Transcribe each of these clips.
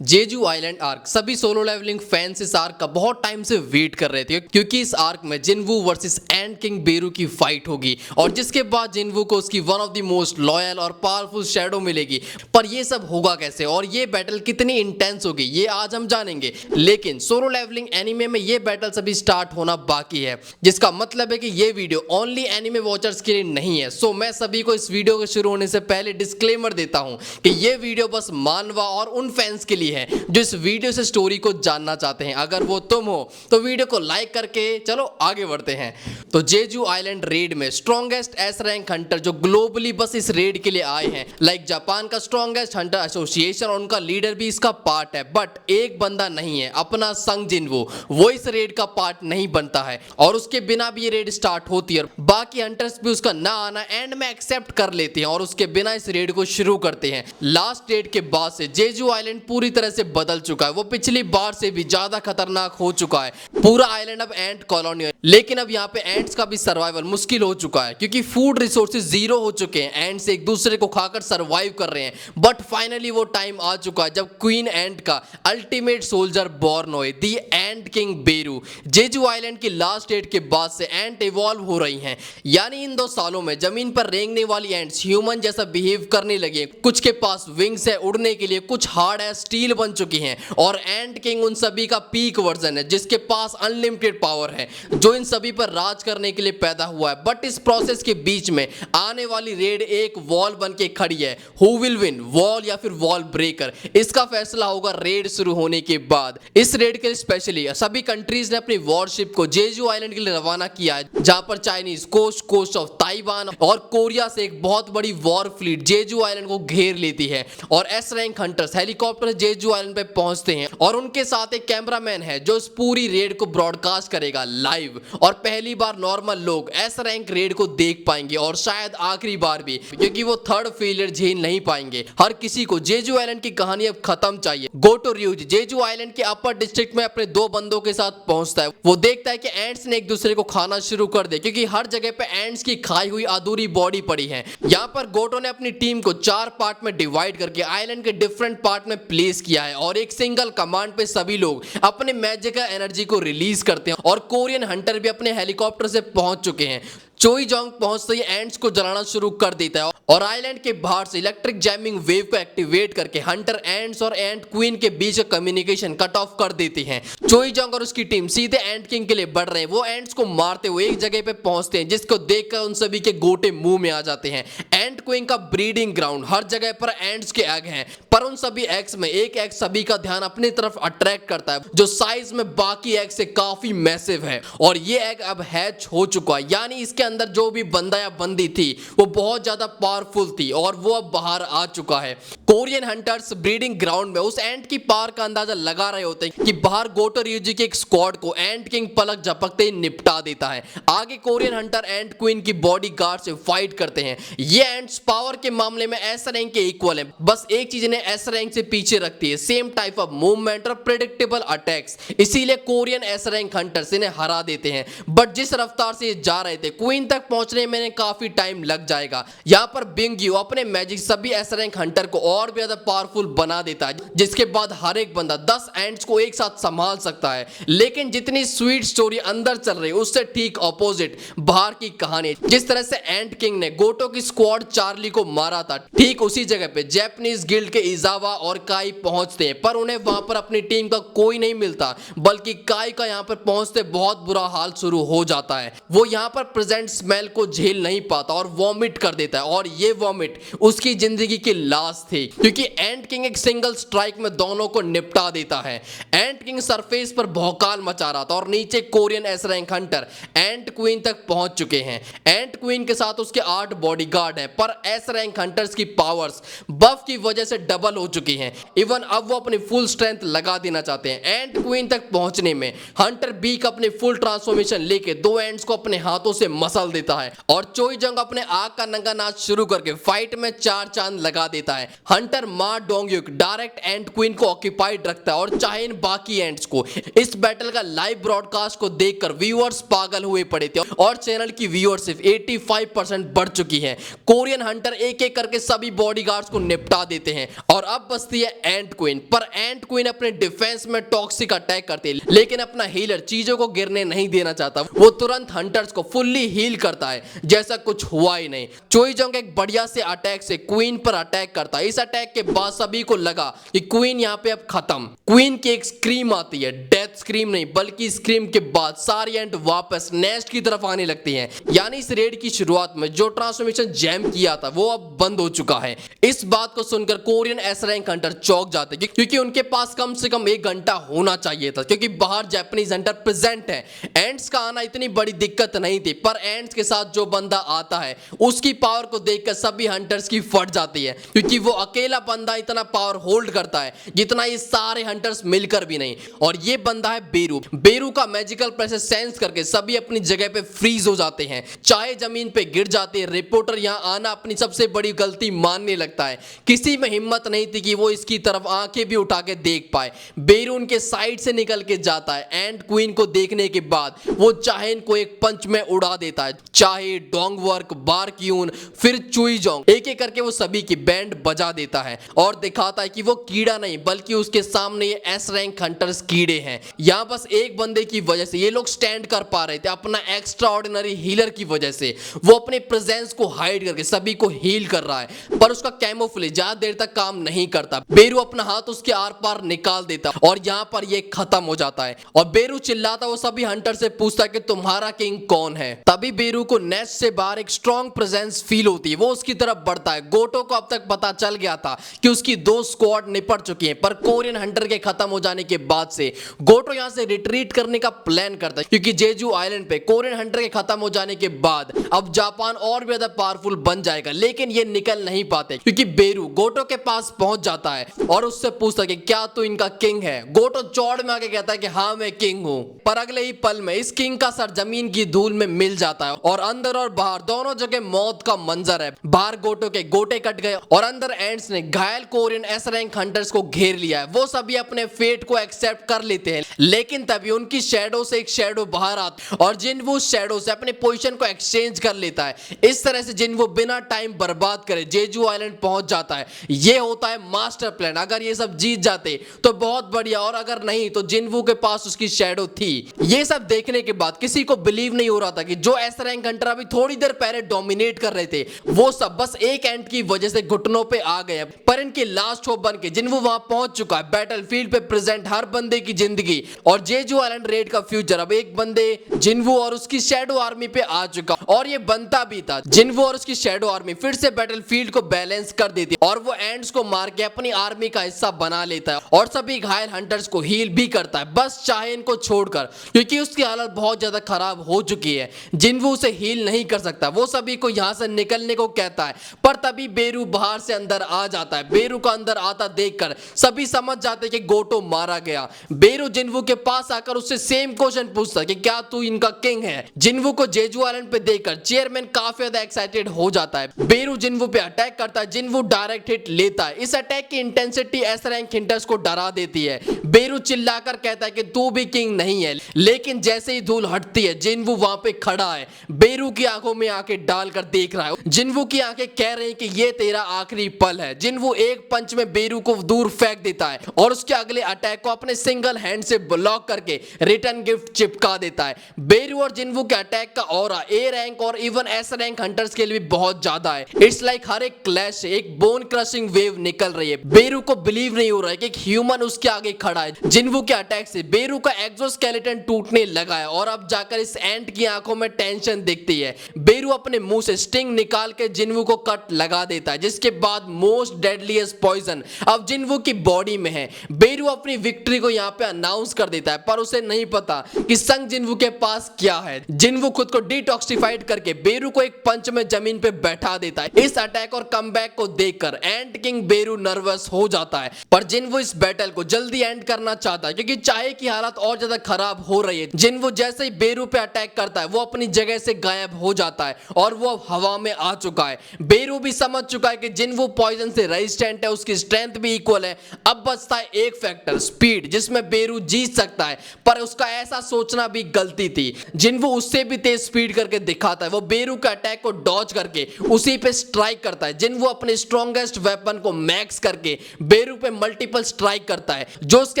Jeju island arc सभी solo levelling fans इस arc का बहुत टाइम से वेट कर रहे थे क्योंकि इस आर्क में जिनवू वर्सेस एंड किंग बेरू की फाइट होगी और जिसके बाद जिनवू को उसकी one of the most loyal और पावरफुल शैडो मिलेगी। पर ये सब होगा कैसे और ये बैटल कितनी इंटेंस होगी ये आज हम जानेंगे। लेकिन सोलो लेवलिंग एनिमे में ये बैटल सभी स्टार्ट होना बाकी है, जिसका मतलब है कि ये वीडियो ओनली एनिमे वॉचर्स के लिए नहीं है। सो मैं सभी को इस वीडियो के शुरू होने से पहले डिस्क्लेमर देता हूं कि ये वीडियो बस मानवा और उन फैंस के लिए है जो इस वीडियो से स्टोरी को जानना चाहते हैं। अगर वो तुम हो तो वीडियो को लाइक करके चलो आगे बढ़ते हैं। तो जेजू आइलैंड रेड में स्ट्रॉन्गेस्ट एस रैंक हंटर जो ग्लोबली बस इस रेड के लिए आए हैं, लाइक जापान का स्ट्रॉन्गेस्ट हंटर एसोसिएशन और उनका लीडर भी इसका पार्ट है। बट एक बंदा नहीं है, अपना संग जिनवू, वो इस रेड का पार्ट नहीं बनता है और उसके बिना भी ये रेड स्टार्ट होती है और बाकी हंटर्स भी उसका ना आना एंड में एक्सेप्ट कर लेते हैं और उसके बिना इस रेड को शुरू करते हैं। लास्ट रेड के बाद से जेजू आइलैंड पूरी तरह से बदल चुका है, वो पिछली बार से भी ज्यादा खतरनाक हो चुका है। पूरा आइलैंड अब एंट कॉलोनी है, लेकिन अब यहाँ पे एंट्स का भी सर्वाइवल मुश्किल हो चुका है क्योंकि फूड रिसोर्सेज जीरो हो चुके हैं। एंट्स एक दूसरे को खाकर सर्वाइव कर रहे हैं। बट फाइनली वो टाइम आ चुका है जब क्वीन एंट का अल्टीमेट सोल्जर बॉर्न होए, दी एंट किंग बेरू। जेजू आइलैंड की लास्ट डेट के बाद से एंट इवॉल्व हो रही हैं, यानी इन 2 सालों में जमीन पर रेंगने वाली एंट्स ह्यूमन जैसा बिहेव करने लगे। कुछ के पास विंग्स है उड़ने के लिए, कुछ हार्ड है स्टील बन चुकी हैं और एंट किंग उन सभी का पीक वर्जन है जिसके पास अनलिमिटेड पावर है, जो इन सभी पर राज करने के लिए पैदा हुआ है। बट इस प्रोसेस के बीच में आने वाली रेड एक वॉल बन के खड़ी है। हु विल विन, वॉल या फिर वॉल ब्रेकर, इसका फैसला होगा रेड शुरू होने के बाद। इस रेड के लिए स्पेशली सभी कंट्रीज ने अपनी वॉरशिप को जेजू आइलैंड के लिए रवाना किया है, जहां पर चाइनीज कोस्ट ऑफ ताइवान और कोरिया से एक बहुत बड़ी वॉर फ्लीट जेजू आइलैंड को घेर लेती है और S rank hunters helicopter Jeju island पे पहुंचते हैं और उनके साथ एक कैमरामैन है जो इस पूरी रेड को ब्रॉडकास्ट करेगा लाइव। और पहली बार नॉर्मल लोग एस रैंक रेड को देख पाएंगे और शायद आखिरी बार भी, क्योंकि वो थर्ड फेलियर झेल नहीं पाएंगे। हर किसी को जेजू आइलैंड की कहानी अब खत्म चाहिए। गोटो रियूज जेजू आइलैंड के अपर डिस्ट्रिक्ट में अपने 2 बंदों के साथ पहुंचता है। वो देखता है कि एंट्स ने एक दूसरे को खाना शुरू कर दे क्योंकि हर जगह पे एंट्स की खाई हुई अधूरी बॉडी पड़ी है। यहाँ पर गोटो ने अपनी टीम को 4 पार्ट में डिवाइड करके आइलैंड के डिफरेंट पार्ट में प्लेस किया है और एक सिंगल कमांड पे सभी लोग अपने मैजिकल एनर्जी को रिलीज करते हैं और कोरियन हंटर भी अपने हेलीकॉप्टर से पहुंच चुके हैं। चोई जोंग पहुंचते ही एंट्स को जलाना शुरू कर देता है और आइलैंड के बाहर से इलेक्ट्रिक जैमिंग वेव को एक्टिवेट करके हंटर एंट्स और एंट क्वीन के बीच का कम्युनिकेशन कट ऑफ कर देते हैं। चोई जोंग और उसकी टीम सीधे एंट किंग के लिए बढ़ रहे हैं। वो एंट्स को मारते हुए एक जगह पे पहुंचते हैं जिसको देखकर उन सभी के गोटे मुंह में आ जाते हैं। एंट क्वीन का ब्रीडिंग ग्राउंड, हर जगह पर एंट्स के एग हैं, पर उन सभी एग्स में एक एग सभी का ध्यान अपनी तरफ अट्रैक्ट करता है जो साइज में बाकी एग से काफी मैसिव है और ये एग अब हैच हो चुका है, यानी इसके अंदर जो भी बंदा या बंदी थी वो बहुत ज्यादा पावरफुल थी और वो अब बाहर आ चुका है। कोरियन हंटर्स ब्रीडिंग ग्राउंड में उस एंट की पावर का अंदाजा लगा रहे होते हैं कि बाहर गोटो रियूजी के एक स्क्वाड को एंट किंग पलक झपकते ही निपटा देता है। आगे कोरियन हंटर एंट क्वीन की बॉडी गार्ड से फाइट करते हैं। ये एंट्स पावर के मामले में एस रैंक के इक्वल है, बस एक चीज इन्हें एस रैंक से पीछे रखती है, सेम टाइप ऑफ मूवमेंट और प्रेडिक्टेबल अटैक्स। इसीलिए कोरियन एस रैंक हंटर्स इन्हें हरा देते हैं। बट जिस रफ्तार से ये जा रहे थे क्वीन तक पहुंचने में काफी टाइम लग जाएगा। यहाँ पर बिंग यू अपने मैजिक सभी एस रैंक हंटर को और भी ज्यादा पावरफुल बना देता है, जिसके बाद हर एक बंदा 10 एंट्स को एक साथ संभाल सकता है। लेकिन जितनी स्वीट स्टोरी अंदर चल रही है उससे ठीक ऑपोजिट बाहर की कहानी। जिस तरह से एंट किंग ने गोटो की स्क्वाड चार्ली को मारा था, ठीक उसी जगह पे जापानीज गिल्ड के इजावा और काई पहुंचते हैं, पर उन्हें वहां पर अपनी टीम का कोई नहीं मिलता, बल्कि काई का यहाँ पर पहुंचते बहुत बुरा हाल शुरू हो जाता है। वो यहाँ पर प्रेजेंट स्मेल को झेल नहीं पाता और वॉमिट कर देता है और ये वॉमिट उसकी जिंदगी की लाश थी, क्योंकि एंट किंग एक सिंगल स्ट्राइक में दोनों को निपटा देता है। एंट किंग सरफेस पर भौकाल मचा रहा था और नीचे कोरियन एस रैंक हंटर एंट क्वीन तक पहुंच चुके हैं। एंट क्वीन के साथ उसके 8 बॉडीगार्ड हैं, पर एस रैंक हंटर्स की पावर्स बफ की वजह से डबल हो चुकी हैं। इवन अब वो अपनी फुल स्ट्रेंथ लगा देना चाहते हैं। एंट क्वीन तक पहुंचने में हंटर बीक अपने फुल ट्रांसफॉर्मेशन लेके 2 एंट्स को अपने हाथों से मसल देता है और चोई जंग अपने आग का नंगा नाच शुरू करके फाइट में 4 चांद लगा देता है। हंटर मा डोंगयुक डायरेक्ट एंट क्वीन को ऑक्यूपाइड रखता है और चाहे इन बाकी एंट्स को। इस बैटल का लाइव ब्रॉडकास्ट को देखकर व्यूअर्स पागल हुए पड़े थे और चैनल की व्यूअरशिप 85% बढ़ चुकी है। कोरियन हंटर एक एक करके सभी बॉडीगार्ड्स को निपटा देते हैं और अब बचती है एंट क्वीन। पर एंट क्वीन अपने डिफेंस में टॉक्सिक अटैक करती है, लेकिन अपना हीलर चीजों को गिरने नहीं देना चाहता। वो तुरंत हंटर्स को फुल्ली हील करता है जैसा कुछ हुआ ही नहीं। चोईजोंग एक बढ़िया से अटैक से क्वीन पर अटैक करता है। इस अटैक के बाद सभी को लगा कि क्वीन यहाँ पे अब खत्म। क्वीन की एक स्क्रीम आती है, डेथ स्क्रीम नहीं बल्कि स्क्रीम के बाद सारी एंट वापस नेस्ट की तरफ आने लगती हैं। यानी इस रेड की शुरुआत में जो ट्रांसफॉर्मेशन जैम किया था वो अब बंद हो चुका है। इस बात को सुनकर कोरियन एस रैंक हंटर चौंक जाते हैं क्योंकि उनके पास कम से कम 1 घंटा होना चाहिए था, क्योंकि बाहर जापानीज हंटर प्रेजेंट है। एंट्स का आना इतनी बड़ी दिक्कत नहीं थी, पर एंट्स के साथ जो बंदा आता है उसकी पावर को देखकर सभी हंटर्स की फट जाती है, क्योंकि वो अकेला बंदा इतना पावर होल्ड करता है जितना ये सारे हंटर्स मिलकर भी नहीं। और ये बंदा है बेरू। बेरू का मैजिकल प्रेशर सेंस करके सभी अपनी जगह पे फ्रीज हो जाते हैं, चाहे जमीन पे गिर जाते हैं। रिपोर्टर यहां आना अपनी सबसे बड़ी गलती मानने लगता है। किसी में हिम्मत नहीं थी कि वो इसकी तरफ आंखें भी उठा के देख पाए। बेरू उनके साइड से निकल के जाता है। एंड क्वीन को देखने के बाद वो चाहेन को एक पंच में उड़ा देता है। चाहे डोंगवर्क, बारक्यून, फिर चुईजोंग, एक एक करके वो सभी की बैंड बजा देता है और दिखाता है कि वो कीड़ा नहीं बल्कि उसके सामने ये एस रैंक हंटर्स कीड़े हैं। यहां बस एक बंदे की वजह से ये लोग स्टैंड कर पा रहे थे, अपना एक्स्ट्रा ऑर्डिनरी हीलर की वजह से। वो अपने प्रेजेंस को हाइड करके सभी को हील कर रहा है, पर उसका कैमोफ्लेज ज्यादा देर तक काम नहीं करता। बेरू अपना हाथ उसके आर पार निकाल देता और यहां पर ये खत्म हो जाता है और बेरू चिल्लाता वो सभी हंटर से पूछता कि तुम्हारा किंग कौन है। तभी बेरू को नेस्ट से बाहर एक स्ट्रॉन्ग प्रेजेंस फील होती है। वो उसकी तरफ बढ़ता है। गोटो को अब तक पता चल गया था कि उसकी 2 स्क्वाड निपट चुकी हैं, पर कोरियन हंटर के खत्म हो जाने के बाद से गोटो यहां से रिट्रीट करने का प्लान करता है, क्योंकि जेजू आइलैंड पे कोरियन हंटर के खत्म हो जाने के बाद अब जापान और भी ज्यादा पावरफुल बन जाएगा। लेकिन ये निकल नहीं पाते क्योंकि बेरू गोटो के पास पहुंच जाता है और उससे पूछता है कि क्या तू इनका किंग है। गोटो चौड़ में आके कहता है कि हाँ मैं किंग हूं, पर अगले ही पल में इस किंग का सर जमीन की धूल में मिल जाता है और अंदर और बाहर दोनों जगह मौत का मंजर है। बाहर गोटो के गोटे कट गए और अंदर एंट्स ने घायल कोरियन एस रैंक हंटर्स को घेर लिया है। वो सभी अपने फेट को एक्सेप्ट कर लेते हैं, लेकिन तभी उनकी शैडो से एक शैडो बाहर आता और जिन्वू शैडो से अपने पोजीशन को एक्सचेंज कर लेता है। इस तरह से जिन्वू बिना टाइम बर्बाद करे जेजू आइलैंड पहुंच जाता है। ये होता है मास्टर प्लान। अगर ये सब जीत जाते तो बहुत बढ़िया, और अगर नहीं तो जिन्वू के पास उसकी शैडो थी। ये सब देखने के बाद किसी को बिलीव नहीं हो रहा था कि जो एस रैंक हंटर अभी थोड़ी देर पहले डोमिनेट कर रहे थे वो सब बस एक एंट की वजह से घुटनों पे आ गए। पर इनकी लास्ट होप बन के जिन्वू वहां पहुंच चुका है। बैटलफील्ड पे प्रेजेंट हर बंदे की जिंदगी और जेजू आइलैंड रेड का फ्यूचर अब एक बंदे जिन्वू और उसकी शैडो आर्मी पे आ चुका, और ये बनता भी था। जिन्वू और उसकी शैडो आर्मी फिर से बैटलफील्ड को बैलेंस कर देती और वो एंड्स को मार के अपनी आर्मी का हिस्सा बना लेता है और सभी घायल हंटर्स को हील भी करता है, बस चाहे इनको छोड़कर, क्योंकि उसकी हालत बहुत ज्यादा खराब हो चुकी है। जिन्वू उसे हील नहीं कर सकता। वो सभी को यहां से निकलने को कहता है, पर तभी बेरू बाहर से अंदर आ जाता है। बेरू को अंदर आता देखकर सभी समझ जाते कि गोटो मारा गया। बेरू जिन्वू के पास आकर उससे सेम क्वेश्चन पूछता कि क्या तू इनका किंग है। जिन्वू को जेजू आइलैंड पे देखकर चेयरमैन काफी ज्यादा एक्साइटेड हो जाता है। बेरू जिन्वू पे अटैक करता है। जिन्वू डायरेक्ट हिट लेता है। इस अटैक की इंटेंसिटी एस रैंक हंटर्स को डरा देती है। बेरू चिल्लाकर कहता है कि तू भी किंग नहीं है, लेकिन जैसे ही धूल हटती है जिन्वू वहां पे खड़ा है, बेरू की आंखों में आंखें डालकर देख रहा है। जिन्वू की आंखें कह रही हैं कि ये तेरा आखिरी पल है। जिन्वू एक पंच में बेरू को दूर फेंक देता है और उसके अगले अटैक को अपने सिंगल हैंड से ब्लॉक करके रिटर्न गिफ्ट चिपका देता है। बेरू और जिन्वू के अटैक का ऑरा ए रैंक और इवन एस रैंक हंटर्स के लिए भी बहुत ज्यादा है। इट्स लाइक हर एक क्लैश से एक बोन क्रशिंग वेव निकल रही है। बेरू को बिलीव नहीं हो रहा है कि एक ह्यूमन उसके आगे खड़ा है। जिन्वू के अटैक से बेरू का एक्सोस्केलेटन टूटने लगा है और अब जाकर इस एंट की आंखों में टेंशन दिखती है। बेरू अपने मुंह से स्टिंग निकाल के जिन्वू को कट लगा देता है, जिसके बाद मोस्ट डेडलीस्ट पॉइजन अब जिन्वू की बॉडी में है। बेरू अपनी विक्ट्री को यहां पे अनाउंस बाउंस कर देता है, पर उसे नहीं पता कि संग जिनवू के पास क्या है। जिनवू खुद को डिटॉक्सिफाइड करके बेरू को एक पंच में जमीन पे बैठा देता है। इस अटैक और कमबैक को देखकर एंट किंग बेरू नर्वस हो जाता है, पर जिनवू इस बैटल को जल्दी एंड करना चाहता है क्योंकि चाहे की हालत और ज्यादा खराब हो रही है। जिनवू जैसे ही बेरू पे अटैक करता है वो अपनी जगह से गायब हो जाता है और वो अब हवा में आ चुका है। बेरू भी समझ चुका है कि जिनवू पॉइजन से रेजिस्टेंट है, उसकी स्ट्रेंथ भी इक्वल है। अब बचता है एक फैक्टर, स्पीड, जिसमें बेरू जीत सकता है, पर उसका ऐसा सोचना भी गलती थी। जिनवू उससे भी तेज स्पीड करके दिखाता है। वो बेरू के अटैक को डॉज करके उसी पे स्ट्राइक करता है। जिनवू अपने स्ट्रॉन्गेस्ट वेपन को मैक्स करके बेरू पे मल्टीपल स्ट्राइक करता है जो उसके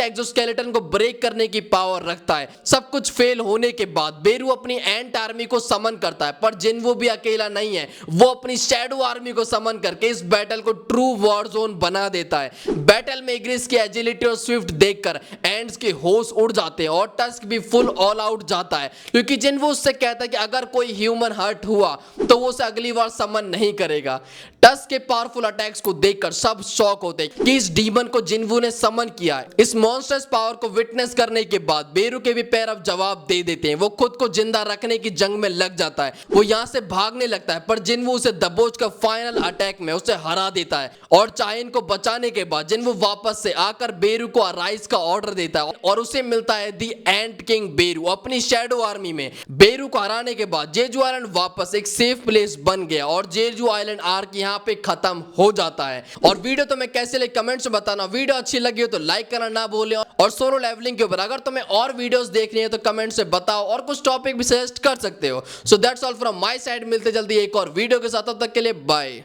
एक्सोस्केलेटन को ब्रेक करने की पावर रखता है। सब कुछ फेल होने के बाद बेरू अपनी एंट आर्मी को समन करता है, पर जिनवू भी अकेला नहीं है। वो अपनी शैडो आर्मी को समन करके इस बैटल को ट्रू वॉर जोन बना देता है। बैटल में इग्रिस की एजिलिटी और स्विफ्ट देखकर एंड्स के होश उड़ जाते हैं और टस्क भी फुल ऑल आउट जाता है क्योंकि जिनवू उससे कहता है कि अगर कोई ह्यूमन हर्ट हुआ तो वो उसे अगली बार समन नहीं करेगा। टस्क के पावरफुल अटैक्स को देखकर सब शॉक होते हैं कि इस डीमन को जिनवू ने समन किया है। इस मॉन्स्टर्स पावर को विटनेस करने के बाद बेरू के भी पैर अब जवाब दे देते हैं। वो खुद को जिंदा रखने की जंग में लग जाता है। वो यहां से भागने लगता है, पर जिनवू उसे दबोच कर फाइनल अटैक में उसे हरा देता है और चाइन को बचाने के बाद जिनवू वापस से आकर बेरू को अराइज का ऑर्डर देता है और उसे मिलता है दी एंट किंग बेरू अपनी शैडो आर्मी में। बेरू को हराने के बाद जेजू आइलैंड वापस एक सेफ प्लेस बन गया और जेजू आइलैंड आर्क यहाँ पे खत्म हो जाता है। और वीडियो तुम्हें कैसे लगी कमेंट्स में बताना। वीडियो अच्छी लगी हो तो लाइक करना ना भूलें और सोलो लेवलिंग के ऊपर अगर तुम्हें और वीडियोस देखनी है तो कमेंट से बताओ और कुछ टॉपिक भी सजेस्ट कर सकते हो। So that's all from my side. मिलते जल्दी एक और वीडियो के साथ, तब तक के लिए बाय।